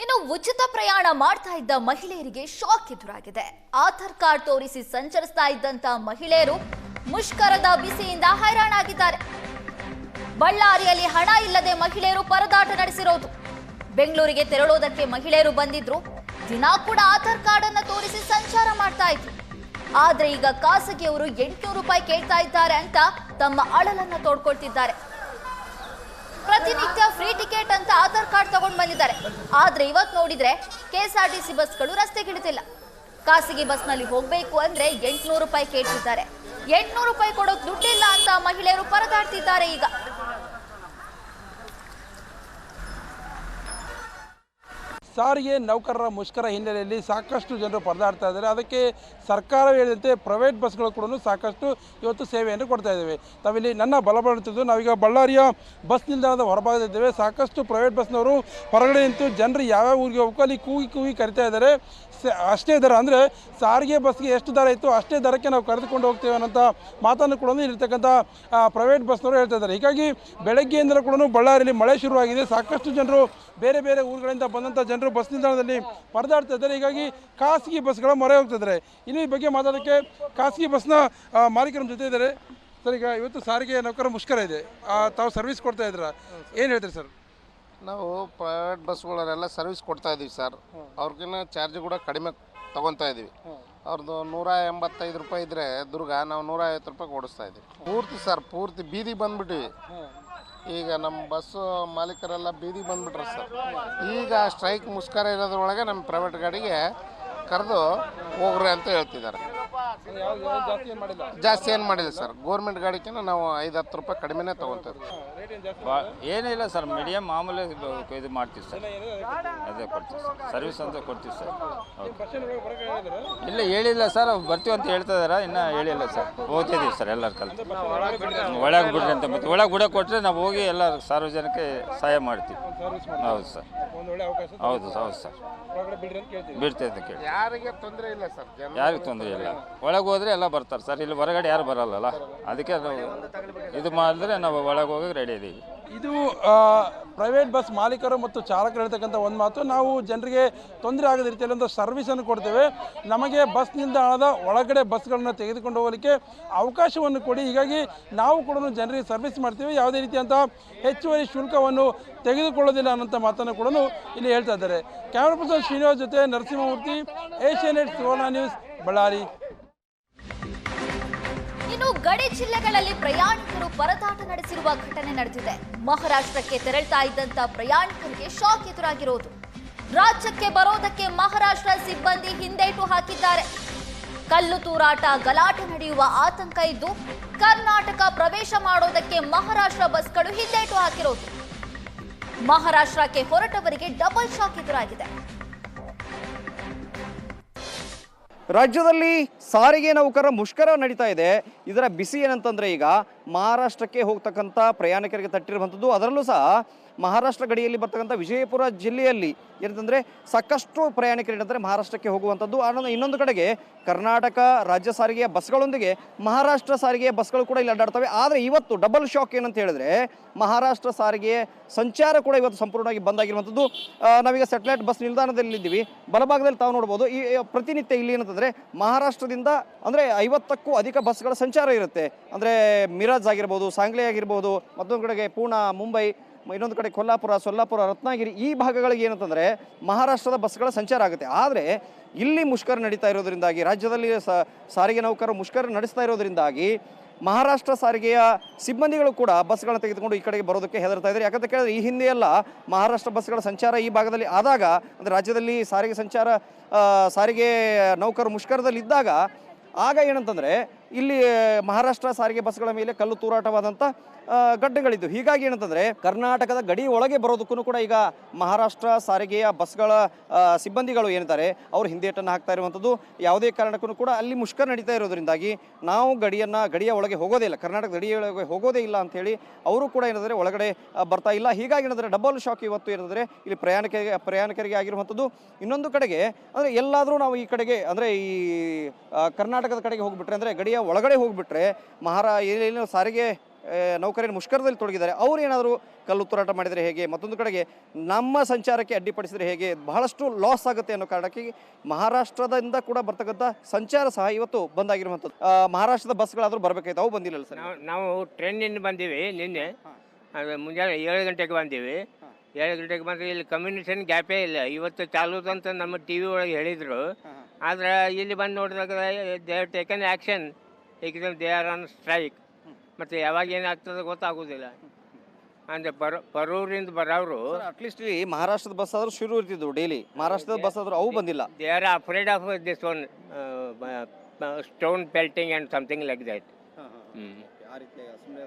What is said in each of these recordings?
ಇನ್ನು ಉಚಿತ ಪ್ರಯಾಣ ಮಾಡ್ತಾ ಇದ್ದ ಮಹಿಳೆಯರಿಗೆ ಶಾಕ್ ಎದುರಾಗಿದೆ. ಆಧಾರ್ ಕಾರ್ಡ್ ತೋರಿಸಿ ಸಂಚರಿಸ್ತಾ ಇದ್ದಂತ ಮಹಿಳೆಯರು ಮುಷ್ಕರದ ಬಿಸಿಯಿಂದ ಹೈರಾಣಾಗಿದ್ದಾರೆ. ಬಳ್ಳಾರಿಯಲ್ಲಿ ಹಣ ಇಲ್ಲದೆ ಮಹಿಳೆಯರು ಪರದಾಟ ನಡೆಸಿರೋದು. ಬೆಂಗಳೂರಿಗೆ ತೆರಳೋದಕ್ಕೆ ಮಹಿಳೆಯರು ಬಂದಿದ್ರು. ದಿನ ಕೂಡ ಆಧಾರ್ ಕಾರ್ಡ್ ಅನ್ನು ತೋರಿಸಿ ಸಂಚಾರ ಮಾಡ್ತಾ ಇದ್ರು. ಆದ್ರೆ ಈಗ ಖಾಸಗಿಯವರು 800 ರೂಪಾಯಿ ಕೇಳ್ತಾ ಇದ್ದಾರೆ ಅಂತ ತಮ್ಮ ಅಳಲನ್ನ ತೋಡ್ಕೊಳ್ತಿದ್ದಾರೆ. ಪ್ರತಿನಿತ್ಯ ಫ್ರೀ ಟಿಕೆಟ್ ಅಂತ ಆಧಾರ್ ಕಾರ್ಡ್ ತಗೊಂಡು ಬಂದಿದ್ದಾರೆ. ಆದ್ರೆ ಇವತ್ತು ನೋಡಿದ್ರೆ ಕೆಎಸ್ಆರ್ಟಿಸಿ ಬಸ್ಗಳು ರಸ್ತೆಗಿಳಿದಿಲ್ಲ. ಖಾಸಗಿ ಬಸ್ನಲ್ಲಿ ಹೋಗ್ಬೇಕು ಅಂದ್ರೆ 800 ರೂಪಾಯಿ ಕೇಳ್ತಿದ್ದಾರೆ. 800 ರೂಪಾಯಿ ಕೊಡೋಕ್ ದುಡ್ಡಿಲ್ಲ ಅಂತ ಮಹಿಳೆಯರು ಪರದಾಡ್ತಿದ್ದಾರೆ. ಈಗ ಸಾರಿಗೆ ನೌಕರರ ಮುಷ್ಕರ ಹಿನ್ನೆಲೆಯಲ್ಲಿ ಸಾಕಷ್ಟು ಜನರು ಪರದಾಡ್ತಾ ಇದ್ದಾರೆ. ಅದಕ್ಕೆ ಸರ್ಕಾರ ಹೇಳಿದಂತೆ ಪ್ರೈವೇಟ್ ಬಸ್ಗಳು ಕೂಡ ಸಾಕಷ್ಟು ಇವತ್ತು ಸೇವೆಯನ್ನು ಕೊಡ್ತಾ ಇದ್ದೇವೆ. ನಾವಿಲ್ಲಿ ನನ್ನ ಬಲಬಡುತ್ತಿದ್ದು ನಾವೀಗ ಬಳ್ಳಾರಿಯ ಬಸ್ ನಿಲ್ದಾಣದ ಹೊರಭಾಗದಿದ್ದೇವೆ. ಸಾಕಷ್ಟು ಪ್ರೈವೇಟ್ ಬಸ್ನವರು ಹೊರಗಡೆ ನಿಂತು ಜನರು ಯಾವ್ಯಾವ ಊರಿಗೆ ಹೋಗಬೇಕು ಅಲ್ಲಿ ಕೂಗಿ ಕರಿತಾ ಇದ್ದಾರೆ. ಅಷ್ಟೇ ದರ ಅಂದರೆ ಸಾರಿಗೆ ಬಸ್ಗೆ ಎಷ್ಟು ದರ ಇತ್ತು ಅಷ್ಟೇ ದರಕ್ಕೆ ನಾವು ಕರೆದುಕೊಂಡು ಹೋಗ್ತೇವೆ ಅನ್ನೋಂಥ ಮಾತನ್ನು ಕೂಡ ಇರ್ತಕ್ಕಂಥ ಪ್ರೈವೇಟ್ ಬಸ್ನವರು ಹೇಳ್ತಾ ಇದ್ದಾರೆ. ಹೀಗಾಗಿ ಬೆಳಗ್ಗೆಯಿಂದಲೂ ಕೂಡ ಬಳ್ಳಾರಿಯಲ್ಲಿ ಮಳೆ ಶುರುವಾಗಿದೆ. ಸಾಕಷ್ಟು ಜನರು ಬೇರೆ ಬೇರೆ ಊರುಗಳಿಂದ ಬಂದಂಥ ಜನರು ಬಸ್ ನಿಲ್ದಾಣದಲ್ಲಿ ಪರದಾಡ್ತಾ ಇದ್ದಾರೆ. ಹೀಗಾಗಿ ಖಾಸಗಿ ಬಸ್ಗಳ ಮೊರೆ ಹೋಗ್ತಿದ್ದಾರೆ. ಇನ್ನು ಈ ಬಗ್ಗೆ ಮಾತಾಡೋಕ್ಕೆ ಖಾಸಗಿ ಬಸ್ನ ಮಾಲೀಕರ ಜೊತೆ ಇದ್ದಾರೆ. ಸರ್, ಈಗ ಇವತ್ತು ಸಾರಿಗೆ ನೌಕರ ಮುಷ್ಕರ ಇದೆ, ತಾವು ಸರ್ವಿಸ್ ಕೊಡ್ತಾ ಇದ್ದೀರಾ, ಏನು ಹೇಳ್ತೀರಿ ಸರ್? ನಾವು ಪ್ರೈವೇಟ್ ಬಸ್ಗಳನ್ನೆಲ್ಲ ಸರ್ವಿಸ್ ಕೊಡ್ತಾ ಇದ್ದೀವಿ ಸರ್. ಅವ್ರಿಗಿನ್ನ ಚಾರ್ಜ್ ಕೂಡ ಕಡಿಮೆ ತೊಗೊತಾ ಇದ್ದೀವಿ. ಅವ್ರದ್ದು 185 ರೂಪಾಯಿ ಇದ್ದರೆ ದುರ್ಗ ನಾವು 150 ರೂಪಾಯಿ ಓಡಿಸ್ತಾ ಇದ್ದೀವಿ. ಪೂರ್ತಿ ಬೀದಿಗೆ ಬಂದುಬಿಟ್ಟಿವಿ. ಈಗ ನಮ್ಮ ಬಸ್ಸು ಮಾಲೀಕರೆಲ್ಲ ಬೀದಿಗೆ ಬಂದುಬಿಟ್ರೆ ಸರ್. ಈಗ ಸ್ಟ್ರೈಕ್ ಮುಷ್ಕರ ಇರೋದ್ರೊಳಗೆ ನಮ್ಮ ಪ್ರೈವೇಟ್ ಗಾಡಿಗೆ ಕರೆದು ಹೋಗ್ರಿ ಅಂತ ಹೇಳ್ತಿದ್ದಾರೆ. ಜಾಸ್ತಿ ಏನು ಮಾಡಿಲ್ಲ ಸರ್. ಗೋರ್ಮೆಂಟ್ ಗಾಡಿಗಿಂತ ನಾವು 5-10 ರೂಪಾಯಿ ಕಡಿಮೆನೇ ತೊಗೊತೀವಿ. ಏನಿಲ್ಲ ಸರ್, ಮೀಡಿಯಮ್ ಮಾಮೂಲಿ ಇದು ಮಾಡ್ತೀವಿ ಸರ್. ಅದೇ ಕೊಡ್ತೀವಿ ಸರ್, ಸರ್ವಿಸ್ ಅಂತ ಕೊಡ್ತೀವಿ ಸರ್. ಇಲ್ಲ ಹೇಳಿಲ್ಲ ಸರ್, ಬರ್ತೀವಿ ಅಂತ ಹೇಳ್ತಾ ಇದಾರೆ, ಇನ್ನೂ ಹೇಳಿಲ್ಲ ಸರ್. ಹೋಗ್ತಿದ್ದೀವಿ ಸರ್ ಎಲ್ಲರ ಕಲ್ತು. ಒಳಗೆ ಬಿಡ್ರಿ ಅಂತ ಮತ್ತೆ ಒಳಗೆ ಬಿಡೋ ಕೊಟ್ಟರೆ ನಾವು ಹೋಗಿ ಎಲ್ಲ ಸಾರ್ವಜನಿಕ ಸಹಾಯ ಮಾಡ್ತೀವಿ. ಹೌದು ಸರ್, ಹೌದು ಸರ್, ಬಿಡ್ತೇವೆ ಅಂತ ಕೇಳಿ. ಯಾರಿಗೆ ತೊಂದರೆ ಇಲ್ಲ ಸರ್, ಯಾರಿಗೂ ತೊಂದರೆ ಇಲ್ಲ. ಒಳಗೆ ಹೋದ್ರೆ ಎಲ್ಲ ಬರ್ತಾರೆ ಸರ್. ಇಲ್ಲಿ ಹೊರಗಡೆ ಯಾರು ಬರಲ್ಲಲ್ಲ, ಅದಕ್ಕೆ ನಾವು ಇದು ಮಾಡಿದ್ರೆ ನಾವು ಒಳಗೆ ಹೋಗಿ ರೆಡಿ ಇದ್ದೀವಿ. ಇದು ಪ್ರೈವೇಟ್ ಬಸ್ ಮಾಲೀಕರು ಮತ್ತು ಚಾಲಕರು ಹೇಳ್ತಕ್ಕಂಥ ಒಂದು ಮಾತು. ನಾವು ಜನರಿಗೆ ತೊಂದರೆ ಆಗದ ರೀತಿಯಲ್ಲಿ ಒಂದು ಸರ್ವಿಸನ್ನು ಕೊಡ್ತೇವೆ. ನಮಗೆ ಬಸ್ ನಿಲ್ದಾಣದ ಒಳಗಡೆ ಬಸ್ಗಳನ್ನು ತೆಗೆದುಕೊಂಡು ಹೋಗಲಿಕ್ಕೆ ಅವಕಾಶವನ್ನು ಕೊಡಿ. ಹೀಗಾಗಿ ನಾವು ಕೂಡ ಜನರಿಗೆ ಸರ್ವಿಸ್ ಮಾಡ್ತೀವಿ, ಯಾವುದೇ ರೀತಿಯಂಥ ಹೆಚ್ಚುವರಿ ಶುಲ್ಕವನ್ನು ತೆಗೆದುಕೊಳ್ಳೋದಿಲ್ಲ ಅನ್ನೋಂಥ ಮಾತನ್ನು ಕೂಡ ಇಲ್ಲಿ ಹೇಳ್ತಾ ಇದ್ದಾರೆ. ಕ್ಯಾಮರಾ ಪರ್ಸನ್ ಶ್ರೀನಿವಾಸ್ ಜೊತೆ ನರಸಿಂಹಮೂರ್ತಿ, ಏಷ್ಯಾನೆಟ್ ಸುವರ್ಣ ನ್ಯೂಸ್, ಬಳ್ಳಾರಿ. ಇನ್ನು ಗಡಿ ಜಿಲ್ಲೆಗಳಲ್ಲಿ ಪ್ರಯಾಣಿಕರು ಪರದಾಟ ನಡೆಸಿರುವ ಘಟನೆ ನಡೆದಿದೆ. ಮಹಾರಾಷ್ಟ್ರಕ್ಕೆ ತೆರಳ್ತಾ ಇದ್ದಂತ ಪ್ರಯಾಣಿಕರಿಗೆ ಶಾಕ್ ಎದುರಾಗಿರೋದು. ರಾಜ್ಯಕ್ಕೆ ಬರೋದಕ್ಕೆ ಮಹಾರಾಷ್ಟ್ರ ಸಿಬ್ಬಂದಿ ಹಿಂದೇಟು ಹಾಕಿದ್ದಾರೆ. ಕಲ್ಲು ತೂರಾಟ, ಗಲಾಟೆ ನಡೆಯುವ ಆತಂಕ ಇದ್ದು ಕರ್ನಾಟಕ ಪ್ರವೇಶ ಮಾಡೋದಕ್ಕೆ ಮಹಾರಾಷ್ಟ್ರ ಬಸ್ಗಳು ಹಿಂದೇಟು ಹಾಕಿರೋದು. ಮಹಾರಾಷ್ಟ್ರಕ್ಕೆ ಹೊರಟವರಿಗೆ ಡಬಲ್ ಶಾಕ್ ಎದುರಾಗಿದೆ. ರಾಜ್ಯದಲ್ಲಿ ಸಾರಿಗೆ ನೌಕರರ ಮುಷ್ಕರ ನಡೀತಾ ಇದೆ. ಇದರ ಬಿಸಿ ಏನಂತಂದರೆ ಈಗ ಮಹಾರಾಷ್ಟ್ರಕ್ಕೆ ಹೋಗ್ತಕ್ಕಂಥ ಪ್ರಯಾಣಿಕರಿಗೆ ತಟ್ಟಿರುವಂಥದ್ದು. ಅದರಲ್ಲೂ ಸಹ ಮಹಾರಾಷ್ಟ್ರ ಗಡಿಯಲ್ಲಿ ಬರ್ತಕ್ಕಂಥ ವಿಜಯಪುರ ಜಿಲ್ಲೆಯಲ್ಲಿ ಏನಂತಂದರೆ ಸಾಕಷ್ಟು ಪ್ರಯಾಣಿಕರು ಏನಂದರೆ ಮಹಾರಾಷ್ಟ್ರಕ್ಕೆ ಹೋಗುವಂಥದ್ದು. ಇನ್ನೊಂದು ಕಡೆಗೆ ಕರ್ನಾಟಕ ರಾಜ್ಯ ಸಾರಿಗೆಯ ಬಸ್ಗಳೊಂದಿಗೆ ಮಹಾರಾಷ್ಟ್ರ ಸಾರಿಗೆಯ ಬಸ್ಗಳು ಕೂಡ ಇಲ್ಲಿ ಅಡ್ಡಾಡ್ತವೆ. ಆದರೆ ಇವತ್ತು ಡಬಲ್ ಶಾಕ್ ಏನಂತ ಹೇಳಿದ್ರೆ ಮಹಾರಾಷ್ಟ್ರ ಸಾರಿಗೆ ಸಂಚಾರ ಕೂಡ ಇವತ್ತು ಸಂಪೂರ್ಣವಾಗಿ ಬಂದಾಗಿರುವಂಥದ್ದು. ನಾವೀಗ ಸ್ಯಾಟಲೈಟ್ ಬಸ್ ನಿಲ್ದಾಣದಲ್ಲಿದ್ದೀವಿ. ಬಲಭಾಗದಲ್ಲಿ ತಾವು ನೋಡ್ಬೋದು. ಈ ಪ್ರತಿನಿತ್ಯ ಇಲ್ಲಿ ಏನಂತಂದರೆ ಮಹಾರಾಷ್ಟ್ರದಿಂದ ಅಂದರೆ 50ಕ್ಕೂ ಅಧಿಕ ಬಸ್ಗಳ ಸಂಚಾರ ಇರುತ್ತೆ. ಅಂದರೆ ಮಿರಾಜ್ ಆಗಿರ್ಬೋದು, ಸಾಂಗ್ಲಿ ಆಗಿರ್ಬೋದು, ಮತ್ತೊಂದು ಕಡೆಗೆ ಪೂನಾ, ಮುಂಬೈ, ಇನ್ನೊಂದು ಕಡೆ ಕೊಲ್ಲಾಪುರ, ಸೊಲ್ಲಾಪುರ, ರತ್ನಗಿರಿ ಈ ಭಾಗಗಳಿಗೆ ಏನಂತಂದರೆ ಮಹಾರಾಷ್ಟ್ರದ ಬಸ್ಗಳ ಸಂಚಾರ ಆಗುತ್ತೆ. ಆದರೆ ಇಲ್ಲಿ ಮುಷ್ಕರ ನಡೀತಾ ಇರೋದ್ರಿಂದಾಗಿ, ರಾಜ್ಯದಲ್ಲಿ ಸಾರಿಗೆ ನೌಕರರು ಮುಷ್ಕರ ನಡೆಸ್ತಾ ಇರೋದ್ರಿಂದಾಗಿ ಮಹಾರಾಷ್ಟ್ರ ಸಾರಿಗೆಯ ಸಿಬ್ಬಂದಿಗಳು ಕೂಡ ಬಸ್ಗಳನ್ನು ತೆಗೆದುಕೊಂಡು ಈ ಕಡೆಗೆ ಬರೋದಕ್ಕೆ ಹೆದರ್ತಾ ಇದ್ದಾರೆ. ಯಾಕಂತ ಕೇಳಿದ್ರೆ ಈ ಹಿಂದೆ ಎಲ್ಲ ಮಹಾರಾಷ್ಟ್ರ ಬಸ್ಗಳ ಸಂಚಾರ ಈ ಭಾಗದಲ್ಲಿ ಆದಾಗ, ಅಂದರೆ ರಾಜ್ಯದಲ್ಲಿ ಸಾರಿಗೆ ನೌಕರರು ಮುಷ್ಕರದಲ್ಲಿ ಇದ್ದಾಗ ಆಗ ಏನಂತಂದರೆ ಇಲ್ಲಿ ಮಹಾರಾಷ್ಟ್ರ ಸಾರಿಗೆ ಬಸ್ಗಳ ಮೇಲೆ ಕಲ್ಲು ತೂರಾಟವಾದಂಥ ಘಟನೆಗಳಿದ್ದು. ಹೀಗಾಗಿ ಏನಂತಂದರೆ ಕರ್ನಾಟಕದ ಗಡಿ ಒಳಗೆ ಬರೋದಕ್ಕೂ ಕೂಡ ಈಗ ಮಹಾರಾಷ್ಟ್ರ ಸಾರಿಗೆಯ ಬಸ್ಗಳ ಸಿಬ್ಬಂದಿಗಳು ಏನಿದ್ದಾರೆ ಅವರು ಹಿಂದೇಟನ್ನು ಹಾಕ್ತಾ ಇರುವಂಥದ್ದು. ಯಾವುದೇ ಕಾರಣಕ್ಕೂ ಕೂಡ ಅಲ್ಲಿ ಮುಷ್ಕರ ನಡೀತಾ ಇರೋದ್ರಿಂದಾಗಿ ನಾವು ಗಡಿಯ ಒಳಗೆ ಹೋಗೋದೇ ಇಲ್ಲ, ಕರ್ನಾಟಕ ಗಡಿಯ ಒಳಗೆ ಹೋಗೋದೇ ಇಲ್ಲ ಅಂಥೇಳಿ ಅವರು ಕೂಡ ಏನಂದರೆ ಒಳಗಡೆ ಬರ್ತಾ ಇಲ್ಲ. ಹೀಗಾಗಿ ಏನಂದರೆ ಡಬಲ್ ಶಾಕ್ ಇವತ್ತು ಏನಂದರೆ ಇಲ್ಲಿ ಪ್ರಯಾಣಿಕರಿಗೆ ಆಗಿರುವಂಥದ್ದು. ಇನ್ನೊಂದು ಕಡೆಗೆ ಅಂದರೆ ಎಲ್ಲಾದರೂ ನಾವು ಈ ಕಡೆಗೆ ಅಂದರೆ ಈ ಕರ್ನಾಟಕದ ಕಡೆಗೆ ಹೋಗಿಬಿಟ್ರೆ ಅಂದರೆ ಗಡಿಯ ಒಳಗಡೆ ಹೋಗಿಬಿಟ್ರೆ ಏನು ಸಾರಿಗೆ ನೌಕರರು ಮುಷ್ಕರದಲ್ಲಿ ತೊಡಗಿದ್ದಾರೆ ಅವ್ರು ಏನಾದರೂ ಕಲ್ಲು ತೂರಾಟ ಮಾಡಿದರೆ ಹೇಗೆ, ಮತ್ತೊಂದು ಕಡೆಗೆ ನಮ್ಮ ಸಂಚಾರಕ್ಕೆ ಅಡ್ಡಿಪಡಿಸಿದರೆ ಹೇಗೆ, ಬಹಳಷ್ಟು ಲಾಸ್ ಆಗುತ್ತೆ ಅನ್ನೋ ಕಾರಣಕ್ಕೆ ಮಹಾರಾಷ್ಟ್ರದಿಂದ ಕೂಡ ಬರ್ತಕ್ಕಂಥ ಸಂಚಾರ ಸಹ ಇವತ್ತು ಬಂದಾಗಿರುವಂಥದ್ದು. ಮಹಾರಾಷ್ಟ್ರದ ಬಸ್ಗಳಾದರೂ ಬರಬೇಕಾಯ್ತು, ಅವು ಬಂದಿಲ್ಲ ಸರ್. ನಾವು ಟ್ರೈನಿಂದ ಬಂದೀವಿ ನಿನ್ನೆ, ಅದು ಮುಂಜಾನೆ 7 ಗಂಟೆಗೆ ಬಂದೀವಿ. 7 ಗಂಟೆಗೆ ಬಂದರೆ ಇಲ್ಲಿ ಕಮ್ಯುನಿಕೇಷನ್ ಗ್ಯಾಪೇ ಇಲ್ಲ. ಇವತ್ತು ಚಾಲೂ ಅಂತ ನಮ್ಮ ಟಿ ವಿ ಒಳಗೆ ಹೇಳಿದರು. ಆದರೆ ಇಲ್ಲಿ ಬಂದು ನೋಡಿದಾಗ ದೇ ಹ್ಯಾವ್ ಟೇಕನ್ ಆ್ಯಕ್ಷನ್, ಏಕೆಂದರೆ ದೇ ಆರ್ ಆನ್ ಸ್ಟ್ರೈಕ್. ಮತ್ತು ಯಾವಾಗ ಏನಾಗ್ತದೆ ಗೊತ್ತಾಗೋದಿಲ್ಲ. ಅಂದರೆ ಪರೂರಿಂದ ಬರೋರು ಅಟ್ಲೀಸ್ಟ್ ಇಲ್ಲಿ ಮಹಾರಾಷ್ಟ್ರದ ಬಸ್ ಆದರೂ ಶುರು ಇರ್ತಿದ್ವು ಡೈಲಿ, ಮಹಾರಾಷ್ಟ್ರದ ಬಸ್ ಆದರೂ ಅವು ಬಂದಿಲ್ಲ. They are afraid of this one stone pelting and something like that.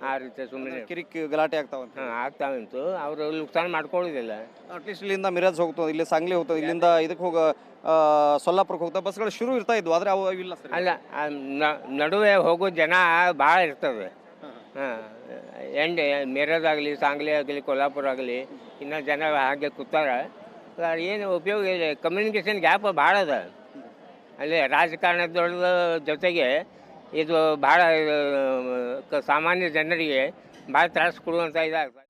ಆ ರೀತಿ ಸುಮ್ಮನೆ ಕಿರಿಕ್ ಗಲಾಟೆ ಆಗ್ತಾವಂತ. ಆಗ್ತಾವಂತು. ಅವರು ನುಕ್ಸಾನ ಮಾಡ್ಕೊಳ್ಳೋದಿಲ್ಲ. ಅಟ್ಲೀಸ್ಟ್ ಇಲ್ಲಿಂದ ಮಿರಾಜ್ ಹೋಗ್ತದೆ, ಇಲ್ಲಿ ಸಾಂಗ್ಲಿ ಹೋಗ್ತದೆ, ಇಲ್ಲಿಂದ ಇದಕ್ಕೆ ಹೋಗ ಸೊಲ್ಲಾಪುರಕ್ಕೆ ಹೋಗ್ತಾ ಬಸ್ಗಳು ಶುರು ಇರ್ತಾ ಇದ್ವು, ಆದರೆ ಅವು ಇಲ್ಲ ಸರ್. ಅಲ್ಲ, ನಡುವೆ ಹೋಗೋ ಜನ ಭಾಳ ಇರ್ತದೆ. ಹಾಂ, ಮಿರಜಾಗಲಿ, ಸಾಂಗ್ಲಿ ಆಗಲಿ, ಕೊಲ್ಲಾಪುರ ಆಗಲಿ, ಇನ್ನೂ ಜನ ಹಾಗೆ ಕೂತಾರ. ಏನು ಉಪಯೋಗ ಇಲ್ಲ. ಕಮ್ಯುನಿಕೇಷನ್ ಗ್ಯಾಪ್ ಭಾಳ ಅದ ಅಲ್ಲಿ. ರಾಜಕಾರಣದೊಳಗ ಜೊತೆಗೆ ಇದು ಭಾಳ ಸಾಮಾನ್ಯ ಜನರಿಗೆ ಭಾಳ ತ್ರಾಸ ಕೊಡುವಂಥ ಇದಾಗ್ತದೆ.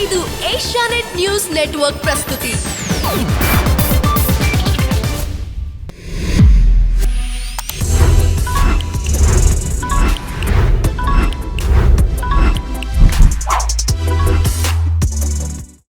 ಇದು ಏಷ್ಯಾನೆಟ್ ನ್ಯೂಸ್ ನೆಟ್ವರ್ಕ್ ಪ್ರಸ್ತುತಿ.